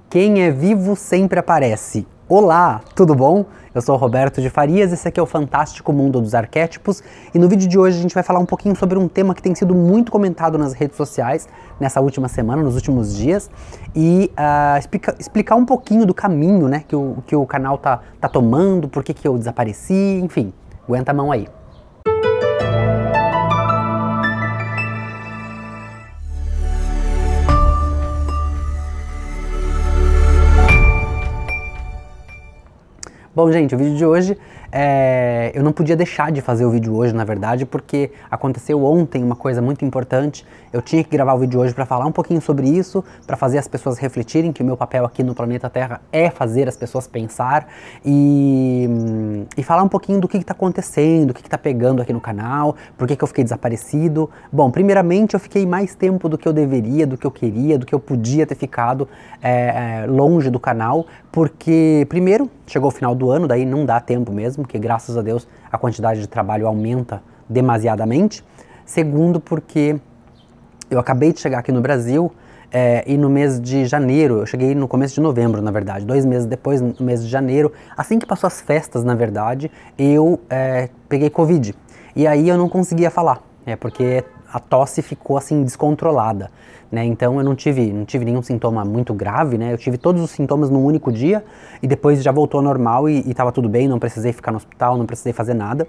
Quem é vivo sempre aparece. Olá, tudo bom? Eu sou o Roberto de Farias, esse aqui é o Fantástico Mundo dos Arquétipos e no vídeo de hoje a gente vai falar um pouquinho sobre um tema que tem sido muito comentado nas redes sociais nessa última semana, nos últimos dias e explicar um pouquinho do caminho, né, que o canal tá tomando, por que eu desapareci, enfim, aguenta a mão aí. Bom, gente, o vídeo de hoje, eu não podia deixar de fazer o vídeo hoje, na verdade, porque aconteceu ontem uma coisa muito importante. Eu tinha que gravar o vídeo hoje para falar um pouquinho sobre isso, para fazer as pessoas refletirem que o meu papel aqui no planeta Terra é fazer as pessoas pensar e falar um pouquinho do que está acontecendo, o que está pegando aqui no canal, por que eu fiquei desaparecido. Bom, primeiramente eu fiquei mais tempo do que eu deveria, do que eu queria, do que eu podia ter ficado longe do canal, porque primeiro chegou o final do ano, daí não dá tempo mesmo, que graças a Deus a quantidade de trabalho aumenta demasiadamente. Segundo, porque eu acabei de chegar aqui no Brasil e no mês de janeiro, eu cheguei no começo de novembro, na verdade, 2 meses depois, no mês de janeiro, assim que passou as festas, na verdade, eu peguei Covid. E aí eu não conseguia falar, porque a tosse ficou assim descontrolada, né? Então eu não tive nenhum sintoma muito grave, né? Eu tive todos os sintomas num único dia e depois já voltou ao normal e tava tudo bem, não precisei ficar no hospital, não precisei fazer nada,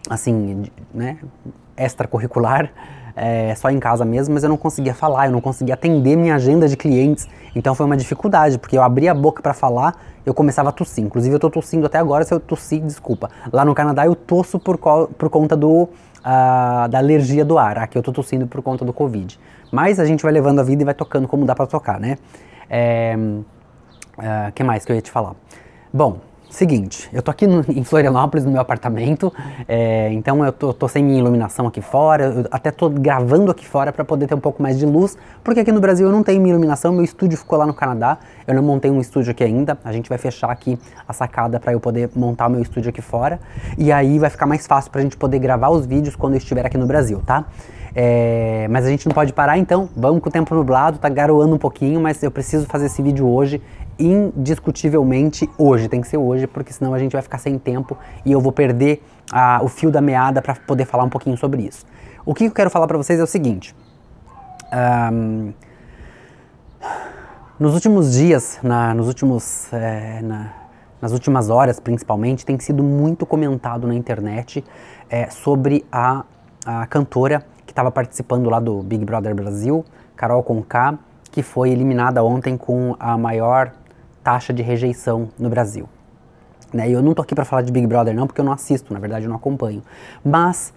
assim, né? Extracurricular, só em casa mesmo, mas eu não conseguia falar, eu não conseguia atender minha agenda de clientes, então foi uma dificuldade, porque eu abria a boca para falar, eu começava a tossir, inclusive eu tô tossindo até agora, se eu tossir, desculpa. Lá no Canadá eu tosso por conta da alergia do ar, aqui eu tô tossindo por conta do Covid. Mas a gente vai levando a vida e vai tocando como dá pra tocar, né? Que mais que eu ia te falar? Bom, seguinte, eu tô aqui em Florianópolis, no meu apartamento, então eu tô sem minha iluminação aqui fora, eu até tô gravando aqui fora pra poder ter um pouco mais de luz, porque aqui no Brasil eu não tenho minha iluminação, meu estúdio ficou lá no Canadá, eu não montei um estúdio aqui ainda, a gente vai fechar aqui a sacada pra eu poder montar o meu estúdio aqui fora, e aí vai ficar mais fácil pra gente poder gravar os vídeos quando eu estiver aqui no Brasil, tá? Mas a gente não pode parar, então vamos com o tempo nublado, tá garoando um pouquinho, mas eu preciso fazer esse vídeo hoje, indiscutivelmente hoje, tem que ser hoje, porque senão a gente vai ficar sem tempo e eu vou perder o fio da meada para poder falar um pouquinho sobre isso. O que eu quero falar para vocês é o seguinte, nos últimos dias, nas últimas horas principalmente, tem sido muito comentado na internet sobre a cantora que estava participando lá do Big Brother Brasil, Carol Conká, que foi eliminada ontem com a maior taxa de rejeição no Brasil. E eu não tô aqui para falar de Big Brother não, porque eu não assisto, na verdade eu não acompanho. Mas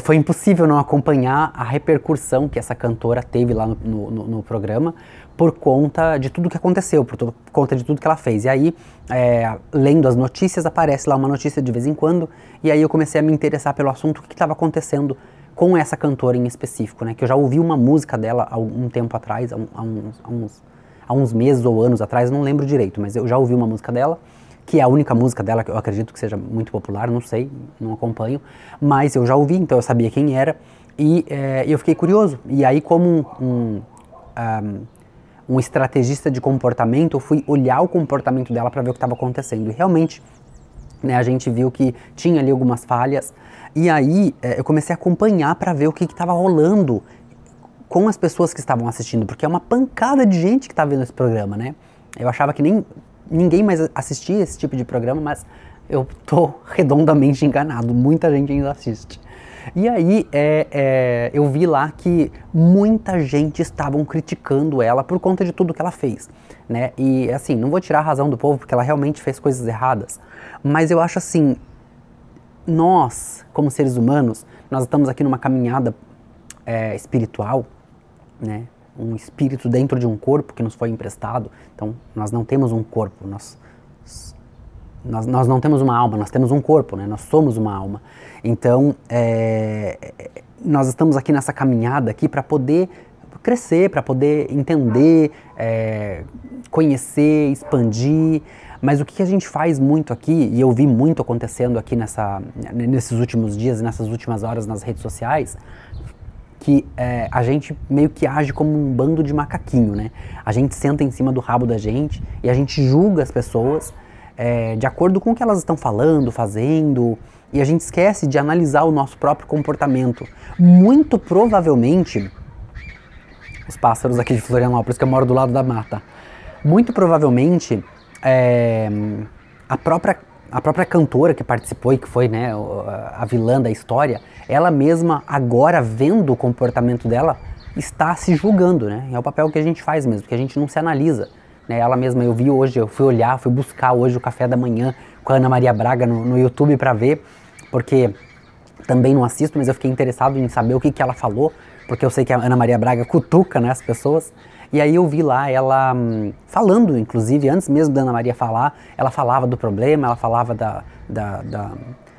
foi impossível não acompanhar a repercussão que essa cantora teve lá no programa por conta de tudo que aconteceu, por conta de tudo que ela fez. E aí, lendo as notícias, aparece lá uma notícia de vez em quando, e aí eu comecei a me interessar pelo assunto, o que estava acontecendo com essa cantora em específico, né? Que eu já ouvi uma música dela há um tempo atrás, há uns meses ou anos atrás, não lembro direito, mas eu já ouvi uma música dela, que é a única música dela que eu acredito que seja muito popular, não sei, não acompanho, mas eu já ouvi, então eu sabia quem era, e eu fiquei curioso. E aí, como um estrategista de comportamento, eu fui olhar o comportamento dela para ver o que estava acontecendo, e realmente, né, a gente viu que tinha ali algumas falhas, e aí eu comecei a acompanhar para ver o que estava rolando com as pessoas que estavam assistindo, porque é uma pancada de gente que está vendo esse programa, né? Eu achava que ninguém mais assistia esse tipo de programa, mas eu tô redondamente enganado, muita gente ainda assiste. E aí eu vi lá que muita gente estavam criticando ela por conta de tudo que ela fez, né? E assim, não vou tirar a razão do povo porque ela realmente fez coisas erradas, mas eu acho assim, nós, como seres humanos, nós estamos aqui numa caminhada espiritual, né? Um espírito dentro de um corpo que nos foi emprestado, então nós não temos um corpo, nós não temos uma alma, nós temos um corpo, né? Nós somos uma alma. Então, nós estamos aqui nessa caminhada aqui para poder crescer, para poder entender, conhecer, expandir. Mas o que a gente faz muito aqui, e eu vi muito acontecendo aqui nesses últimos dias, nessas últimas horas nas redes sociais, que a gente meio que age como um bando de macaquinho, né? A gente senta em cima do rabo da gente e a gente julga as pessoas de acordo com o que elas estão falando, fazendo, e a gente esquece de analisar o nosso próprio comportamento. Muito provavelmente, os pássaros aqui de Florianópolis, que eu moro do lado da mata, muito provavelmente a própria cantora que participou e que foi, né, a vilã da história, ela mesma, agora vendo o comportamento dela, está se julgando, né? É o papel que a gente faz mesmo, porque a gente não se analisa, né? Ela mesma, eu vi hoje, eu fui buscar hoje o café da manhã com a Ana Maria Braga no YouTube para ver, porque também não assisto, mas eu fiquei interessado em saber o que ela falou, porque eu sei que a Ana Maria Braga cutuca, né, as pessoas. E aí eu vi lá ela falando, inclusive, antes mesmo da Ana Maria falar, ela falava do problema, ela falava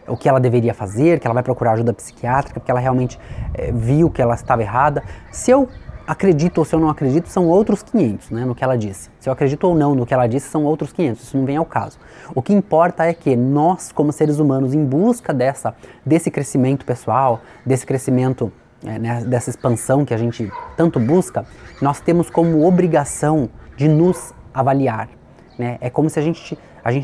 o que ela deveria fazer, que ela vai procurar ajuda psiquiátrica, porque ela realmente viu que ela estava errada. Se eu acredito ou se eu não acredito, são outros 500, né, no que ela disse. Se eu acredito ou não no que ela disse, são outros 500, isso não vem ao caso. O que importa é que nós, como seres humanos, em busca desse crescimento pessoal, desse crescimento, né, dessa expansão que a gente tanto busca, nós temos como obrigação de nos avaliar, né? É como se a gente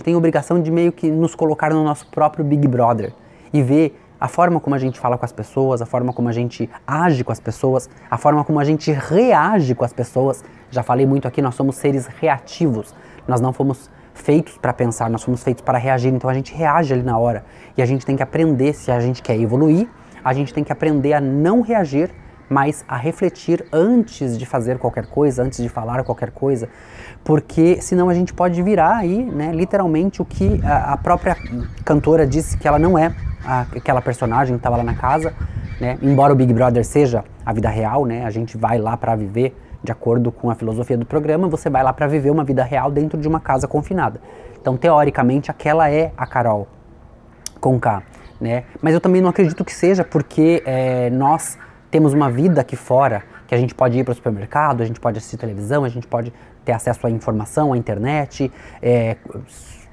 tem a obrigação de meio que nos colocar no nosso próprio Big Brother e ver a forma como a gente fala com as pessoas, a forma como a gente age com as pessoas, a forma como a gente reage com as pessoas. Já falei muito aqui, nós somos seres reativos, nós não fomos feitos para pensar, nós fomos feitos para reagir, então a gente reage ali na hora e a gente tem que aprender, se a gente quer evoluir, a gente tem que aprender a não reagir, mas a refletir antes de fazer qualquer coisa, antes de falar qualquer coisa, porque senão a gente pode virar aí, né, literalmente o que a própria cantora disse que ela não é, aquela personagem que estava lá na casa, né, embora o Big Brother seja a vida real, né, a gente vai lá para viver de acordo com a filosofia do programa, você vai lá para viver uma vida real dentro de uma casa confinada. Então, teoricamente, aquela é a Carol Conká, né? Mas eu também não acredito que seja, porque nós temos uma vida aqui fora, que a gente pode ir para o supermercado, a gente pode assistir televisão, a gente pode ter acesso à informação, à internet,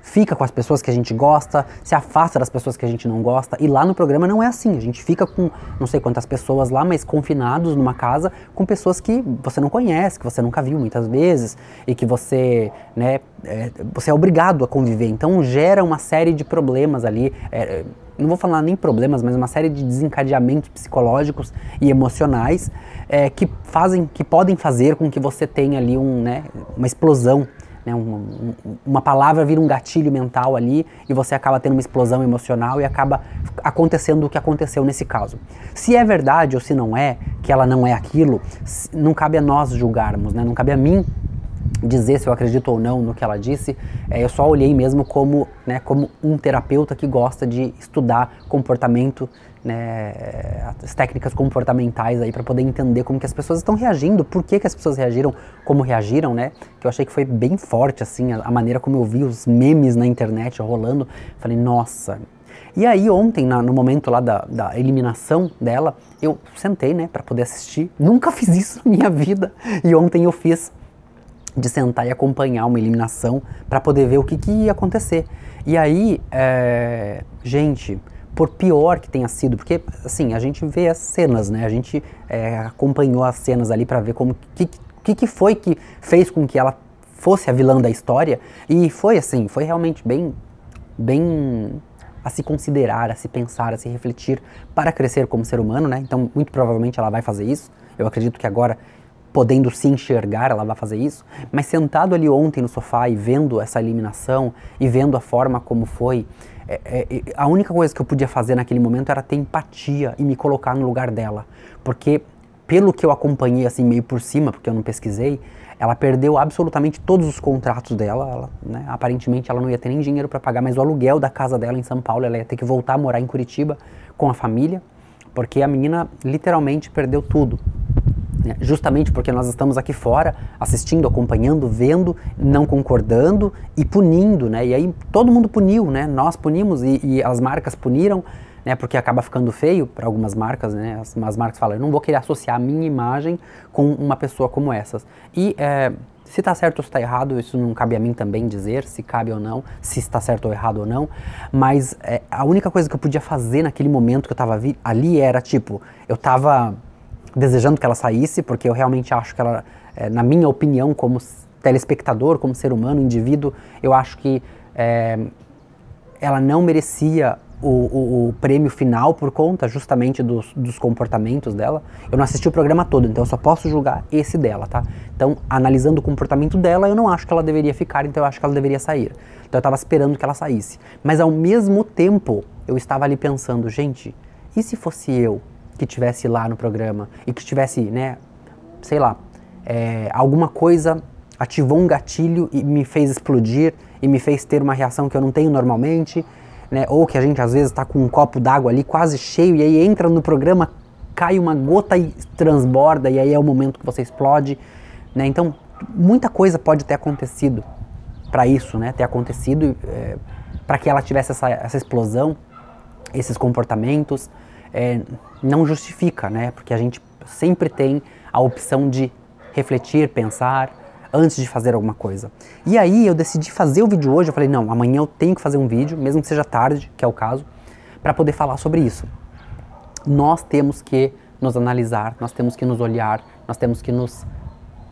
fica com as pessoas que a gente gosta, se afasta das pessoas que a gente não gosta, e lá no programa não é assim, a gente fica com não sei quantas pessoas lá, mas confinados numa casa com pessoas que você não conhece, que você nunca viu muitas vezes, e que você, né, você é obrigado a conviver, então gera uma série de problemas ali, não vou falar nem problemas, mas uma série de desencadeamentos psicológicos e emocionais que podem fazer com que você tenha ali uma explosão, né, uma palavra vira um gatilho mental ali e você acaba tendo uma explosão emocional e acaba acontecendo o que aconteceu nesse caso. Se é verdade ou se não é, que ela não é aquilo, não cabe a nós julgarmos, né, não cabe a mim dizer se eu acredito ou não no que ela disse, eu só olhei mesmo como um terapeuta que gosta de estudar comportamento, né, as técnicas comportamentais aí para poder entender como que as pessoas estão reagindo, por que as pessoas reagiram como reagiram, né, que eu achei que foi bem forte assim, a maneira como eu vi os memes na internet rolando, falei, nossa. E aí ontem, no momento lá da eliminação dela, eu sentei, né, para poder assistir, nunca fiz isso na minha vida, e ontem eu fiz, de sentar e acompanhar uma eliminação para poder ver o que ia acontecer. E aí, gente, por pior que tenha sido, porque assim, a gente vê as cenas, né? A gente acompanhou as cenas ali para ver como que foi que fez com que ela fosse a vilã da história, e foi assim, foi realmente bem a se considerar, a se pensar, a se refletir para crescer como ser humano, né? Então, muito provavelmente ela vai fazer isso. Eu acredito que agora, podendo se enxergar, ela vai fazer isso, mas sentado ali ontem no sofá e vendo essa eliminação e vendo a forma como foi, a única coisa que eu podia fazer naquele momento era ter empatia e me colocar no lugar dela, porque pelo que eu acompanhei assim meio por cima, porque eu não pesquisei, ela perdeu absolutamente todos os contratos dela, né, aparentemente ela não ia ter nem dinheiro para pagar mais o aluguel da casa dela em São Paulo, ela ia ter que voltar a morar em Curitiba com a família, porque a menina literalmente perdeu tudo. Justamente porque nós estamos aqui fora, assistindo, acompanhando, vendo, não concordando e punindo, né? E aí todo mundo puniu, né? Nós punimos e as marcas puniram, né? Porque acaba ficando feio para algumas marcas, né? As marcas falam, eu não vou querer associar a minha imagem com uma pessoa como essas. E se está certo ou se está errado, isso não cabe a mim também dizer se cabe ou não, se está certo ou errado ou não, mas a única coisa que eu podia fazer naquele momento que eu estava ali era tipo, eu estava desejando que ela saísse, porque eu realmente acho que ela, na minha opinião, como telespectador, como ser humano, indivíduo, eu acho que ela não merecia o prêmio final por conta justamente dos comportamentos dela. Eu não assisti o programa todo, então eu só posso julgar esse dela, tá? Então, analisando o comportamento dela, eu não acho que ela deveria ficar, então eu acho que ela deveria sair. Então eu estava esperando que ela saísse. Mas ao mesmo tempo, eu estava ali pensando, gente, e se fosse eu que estivesse lá no programa e que tivesse, né, sei lá, alguma coisa ativou um gatilho e me fez explodir e me fez ter uma reação que eu não tenho normalmente, né? Ou que a gente às vezes está com um copo d'água ali quase cheio e aí entra no programa, cai uma gota e transborda e aí é o momento que você explode, né? Então muita coisa pode ter acontecido para isso, né? Ter acontecido para que ela tivesse essa explosão, esses comportamentos, não justifica, né? Porque a gente sempre tem a opção de refletir, pensar antes de fazer alguma coisa. E aí eu decidi fazer o vídeo hoje, eu falei, não, amanhã eu tenho que fazer um vídeo, mesmo que seja tarde, que é o caso, para poder falar sobre isso. Nós temos que nos analisar, nós temos que nos olhar, nós temos que nos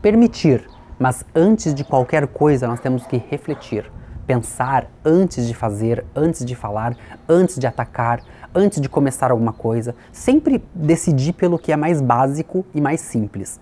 permitir, mas antes de qualquer coisa nós temos que refletir, pensar antes de fazer, antes de falar, antes de atacar, antes de começar alguma coisa, sempre decidir pelo que é mais básico e mais simples.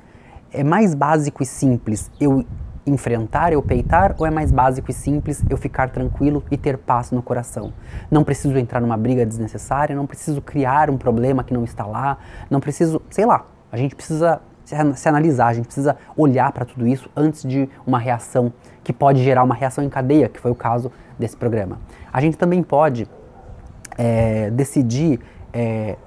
É mais básico e simples eu enfrentar, eu peitar, ou é mais básico e simples eu ficar tranquilo e ter paz no coração? Não preciso entrar numa briga desnecessária, não preciso criar um problema que não está lá, não preciso, sei lá, a gente precisa se analisar, a gente precisa olhar para tudo isso antes de uma reação que pode gerar uma reação em cadeia, que foi o caso desse programa. A gente também pode decidir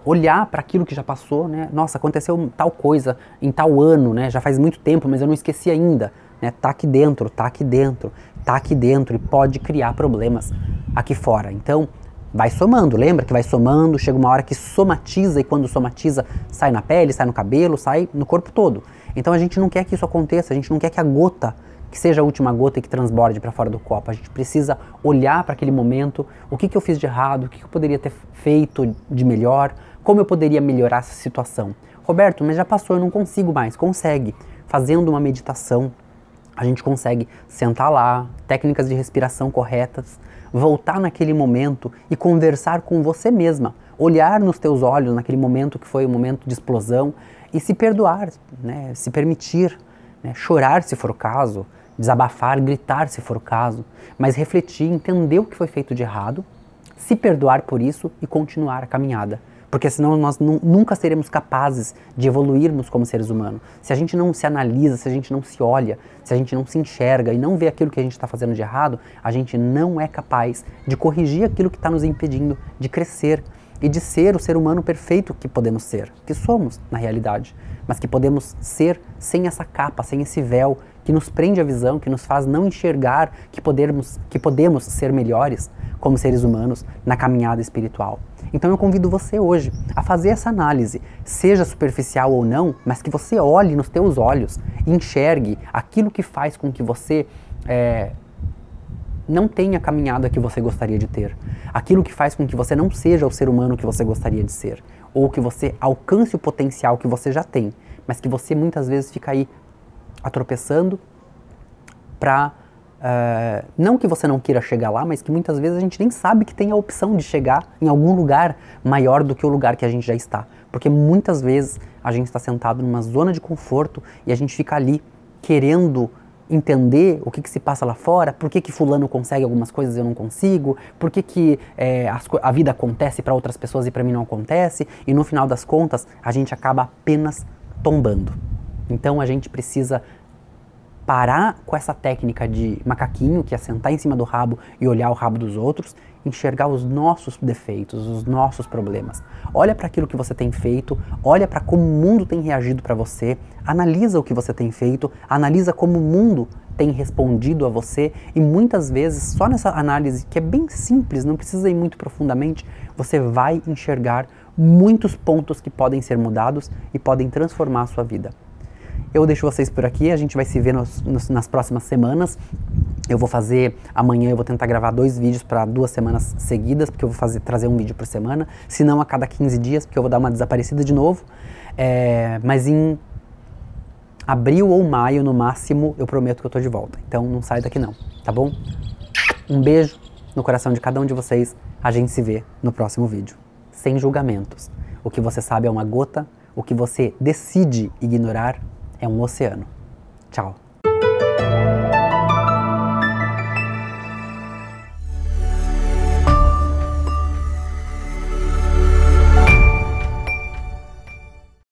olhar para aquilo que já passou, né? Nossa, aconteceu tal coisa em tal ano, né? Já faz muito tempo, mas eu não esqueci ainda, né? Tá aqui dentro, tá aqui dentro, tá aqui dentro e pode criar problemas aqui fora. Então, vai somando, lembra que vai somando, chega uma hora que somatiza e quando somatiza sai na pele, sai no cabelo, sai no corpo todo. Então a gente não quer que isso aconteça, a gente não quer que a gota, que seja a última gota e que transborde para fora do copo. A gente precisa olhar para aquele momento, o que eu fiz de errado, o que eu poderia ter feito de melhor, como eu poderia melhorar essa situação. Roberto, mas já passou, eu não consigo mais. Consegue. Fazendo uma meditação, a gente consegue sentar lá, técnicas de respiração corretas, voltar naquele momento e conversar com você mesma. Olhar nos teus olhos naquele momento que foi um momento de explosão e se perdoar, né? Se permitir, né? Chorar se for o caso, desabafar, gritar se for o caso, mas refletir, entender o que foi feito de errado, se perdoar por isso e continuar a caminhada. Porque senão nós nunca seremos capazes de evoluirmos como seres humanos. Se a gente não se analisa, se a gente não se olha, se a gente não se enxerga e não vê aquilo que a gente está fazendo de errado, a gente não é capaz de corrigir aquilo que está nos impedindo de crescer e de ser o ser humano perfeito que podemos ser, que somos na realidade, mas que podemos ser sem essa capa, sem esse véu que nos prende a visão, que nos faz não enxergar que podemos ser melhores como seres humanos na caminhada espiritual. Então eu convido você hoje a fazer essa análise, seja superficial ou não, mas que você olhe nos teus olhos e enxergue aquilo que faz com que você não tenha a caminhada que você gostaria de ter, aquilo que faz com que você não seja o ser humano que você gostaria de ser, ou que você alcance o potencial que você já tem, mas que você muitas vezes fica aí tropeçando para não que você não queira chegar lá, mas que muitas vezes a gente nem sabe que tem a opção de chegar em algum lugar maior do que o lugar que a gente já está. Porque muitas vezes a gente está sentado numa zona de conforto e a gente fica ali querendo entender o que se passa lá fora, por que fulano consegue algumas coisas e eu não consigo, por que a vida acontece para outras pessoas e para mim não acontece, e no final das contas a gente acaba apenas tombando. Então a gente precisa parar com essa técnica de macaquinho, que é sentar em cima do rabo e olhar o rabo dos outros, enxergar os nossos defeitos, os nossos problemas. Olha para aquilo que você tem feito, olha para como o mundo tem reagido para você, analisa o que você tem feito, analisa como o mundo tem respondido a você e muitas vezes, só nessa análise que é bem simples, não precisa ir muito profundamente, você vai enxergar muitos pontos que podem ser mudados e podem transformar a sua vida. Eu deixo vocês por aqui, a gente vai se ver nas próximas semanas. Eu vou fazer, amanhã eu vou tentar gravar 2 vídeos para 2 semanas seguidas, porque eu vou trazer um vídeo por semana, se não a cada 15 dias, porque eu vou dar uma desaparecida de novo. Mas em abril ou maio, no máximo, eu prometo que eu tô de volta. Então não sai daqui não, tá bom? Um beijo no coração de cada um de vocês. A gente se vê no próximo vídeo. Sem julgamentos. O que você sabe é uma gota, o que você decide ignorar é um oceano. Tchau.